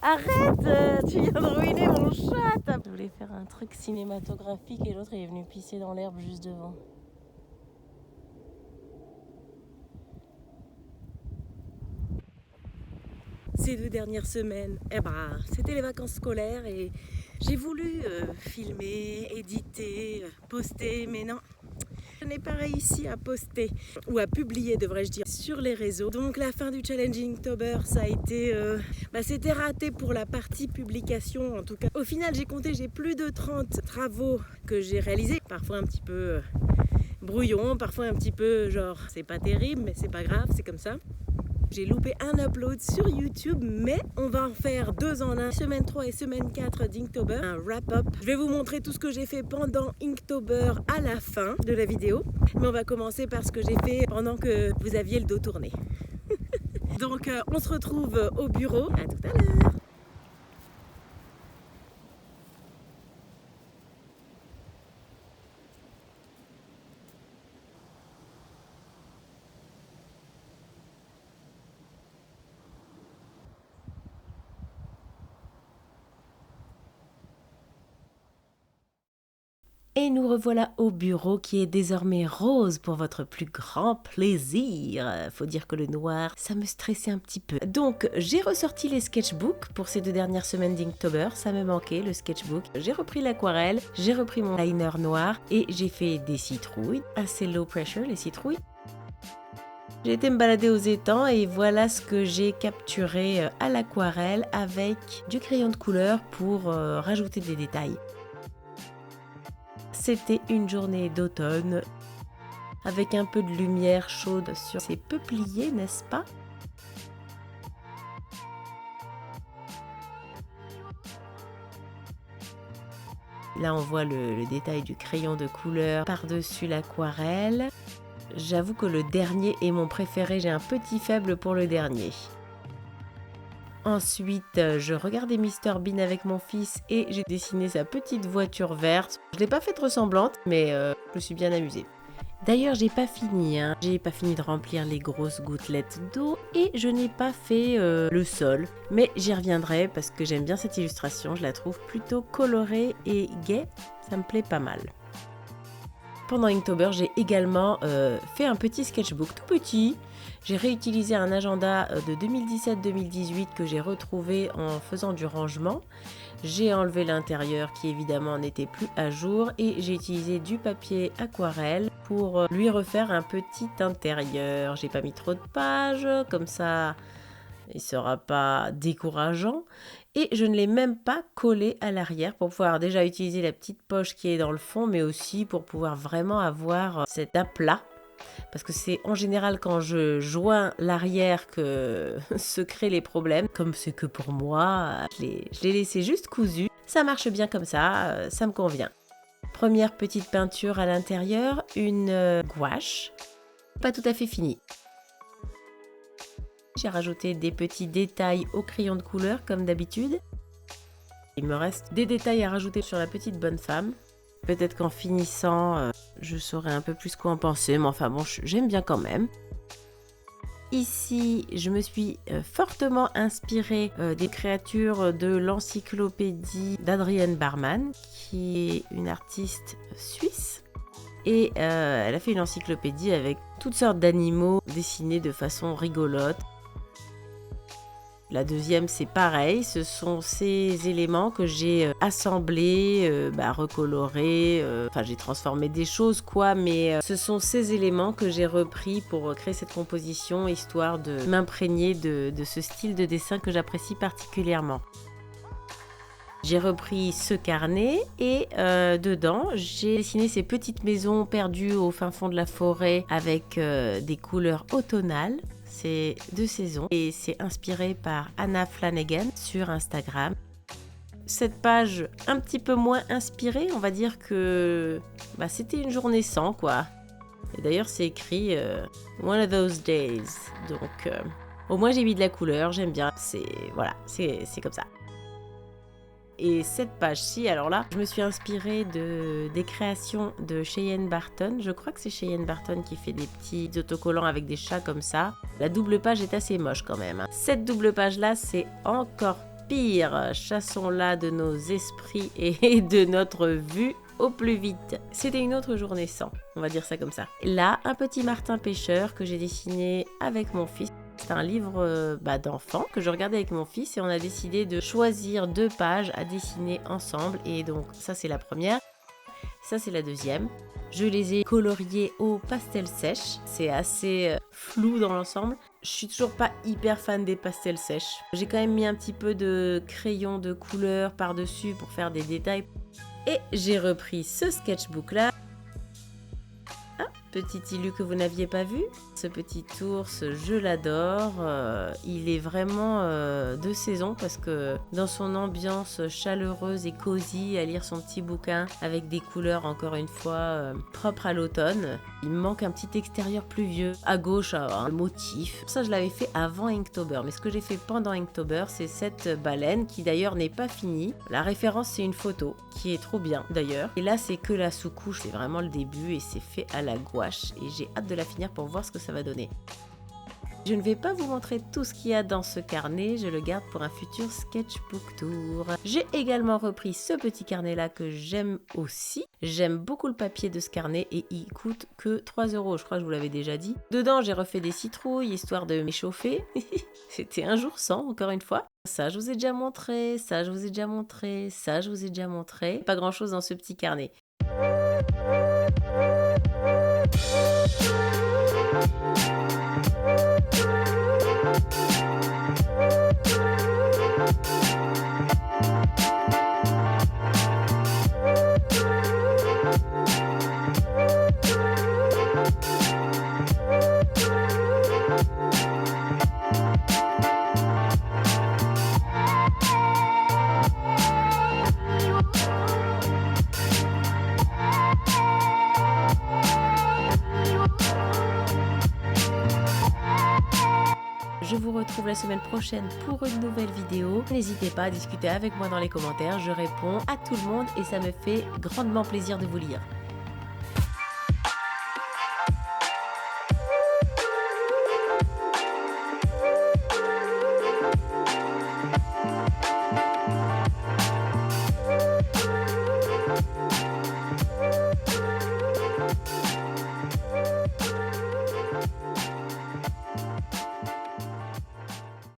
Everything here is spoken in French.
Arrête, tu viens de ruiner mon chat. Je voulais faire un truc cinématographique et l'autre il est venu pisser dans l'herbe juste devant. Ces 2 dernières semaines, c'était les vacances scolaires et j'ai voulu filmer, éditer, poster, mais non, je n'ai pas réussi à poster, ou à publier devrais-je dire, sur les réseaux. Donc la fin du challenge Inktober, ça a été, c'était raté pour la partie publication en tout cas. Au final j'ai plus de 30 travaux que j'ai réalisés, parfois un petit peu brouillon, parfois un petit peu genre c'est pas terrible mais c'est pas grave, c'est comme ça. J'ai loupé un upload sur YouTube, mais on va en faire 2 en 1, semaine 3 et semaine 4 d'Inktober, un wrap-up. Je vais vous montrer tout ce que j'ai fait pendant Inktober à la fin de la vidéo, mais on va commencer par ce que j'ai fait pendant que vous aviez le dos tourné. Donc on se retrouve au bureau, à tout à l'heure. Et nous revoilà au bureau qui est désormais rose pour votre plus grand plaisir. Faut dire que le noir, ça me stressait un petit peu. Donc, j'ai ressorti les sketchbooks pour ces 2 dernières semaines d'Inktober. Ça me manquait, le sketchbook. J'ai repris l'aquarelle, j'ai repris mon liner noir et j'ai fait des citrouilles. Assez low pressure, les citrouilles. J'ai été me balader aux étangs et voilà ce que j'ai capturé à l'aquarelle avec du crayon de couleur pour rajouter des détails. C'était une journée d'automne, avec un peu de lumière chaude sur ces peupliers, n'est-ce pas? Là, on voit le détail du crayon de couleur par-dessus l'aquarelle. J'avoue que le dernier est mon préféré, j'ai un petit faible pour le dernier. Ensuite, je regardais Mr Bean avec mon fils et j'ai dessiné sa petite voiture verte. Je ne l'ai pas faite ressemblante, mais je me suis bien amusée. D'ailleurs, j'ai pas fini de remplir les grosses gouttelettes d'eau et je n'ai pas fait le sol. Mais j'y reviendrai parce que j'aime bien cette illustration, je la trouve plutôt colorée et gaie, ça me plaît pas mal. Pendant Inktober, j'ai également fait un petit sketchbook tout petit. J'ai réutilisé un agenda de 2017-2018 que j'ai retrouvé en faisant du rangement. J'ai enlevé l'intérieur qui évidemment n'était plus à jour et j'ai utilisé du papier aquarelle pour lui refaire un petit intérieur. J'ai pas mis trop de pages, comme ça il sera pas décourageant. Et je ne l'ai même pas collé à l'arrière pour pouvoir déjà utiliser la petite poche qui est dans le fond, mais aussi pour pouvoir vraiment avoir cet aplat. Parce que c'est en général quand je joins l'arrière que se créent les problèmes. Comme c'est que pour moi, je l'ai laissé juste cousu. Ça marche bien comme ça me convient. Première petite peinture à l'intérieur, une gouache. Pas tout à fait finie. J'ai rajouté des petits détails au crayon de couleur comme d'habitude. Il me reste des détails à rajouter sur la petite bonne femme. Peut-être qu'en finissant, je saurai un peu plus quoi en penser, mais enfin bon, j'aime bien quand même. Ici, je me suis fortement inspirée des créatures de l'encyclopédie d'Adrienne Barman, qui est une artiste suisse. Et elle a fait une encyclopédie avec toutes sortes d'animaux dessinés de façon rigolote. La deuxième, c'est pareil, ce sont ces éléments que j'ai assemblés, recolorés, j'ai transformé des choses mais ce sont ces éléments que j'ai repris pour créer cette composition, histoire de m'imprégner de ce style de dessin que j'apprécie particulièrement. J'ai repris ce carnet et dedans, j'ai dessiné ces petites maisons perdues au fin fond de la forêt avec des couleurs automnales. C'est de saison et c'est inspiré par Anna Flanagan sur Instagram. Cette page un petit peu moins inspirée, on va dire que c'était une journée sans quoi. Et d'ailleurs c'est écrit One of those days. Donc au moins j'ai mis de la couleur, j'aime bien. C'est comme ça. Et cette page-ci, alors là, je me suis inspirée des créations de Cheyenne Barton. Je crois que c'est Cheyenne Barton qui fait des petits autocollants avec des chats comme ça. La double page est assez moche quand même. Cette double page-là, c'est encore pire. Chassons-la de nos esprits et de notre vue au plus vite. C'était une autre journée sans, on va dire ça comme ça. Là, un petit martin pêcheur que j'ai dessiné avec mon fils. C'est un livre d'enfant que je regardais avec mon fils et on a décidé de choisir 2 pages à dessiner ensemble. Et donc ça c'est la première, ça c'est la deuxième. Je les ai coloriés au pastel sèche, c'est assez flou dans l'ensemble. Je suis toujours pas hyper fan des pastels sèches. J'ai quand même mis un petit peu de crayon de couleur par-dessus pour faire des détails. Et j'ai repris ce sketchbook là. Petit ilu que vous n'aviez pas vu. Ce petit ours, je l'adore. Il est vraiment de saison parce que dans son ambiance chaleureuse et cosy, à lire son petit bouquin avec des couleurs encore une fois propres à l'automne, il me manque un petit extérieur pluvieux. À gauche, un motif. Ça, je l'avais fait avant Inktober. Mais ce que j'ai fait pendant Inktober, c'est cette baleine qui d'ailleurs n'est pas finie. La référence, c'est une photo qui est trop bien d'ailleurs. Et là, c'est que la sous-couche. C'est vraiment le début et c'est fait à la gouache. Et j'ai hâte de la finir pour voir ce que ça va donner. Je ne vais pas vous montrer tout ce qu'il y a dans ce carnet, je le garde pour un futur sketchbook tour. J'ai également repris ce petit carnet là que j'aime aussi. J'aime beaucoup le papier de ce carnet et il coûte que 3 €, je crois que je vous l'avais déjà dit. Dedans j'ai refait des citrouilles histoire de m'échauffer. C'était un jour sans, encore une fois. Ça je vous ai déjà montré, ça je vous ai déjà montré, ça je vous ai déjà montré. Pas grand chose dans ce petit carnet. Je vous retrouve la semaine prochaine pour une nouvelle vidéo. N'hésitez pas à discuter avec moi dans les commentaires, je réponds à tout le monde et ça me fait grandement plaisir de vous lire.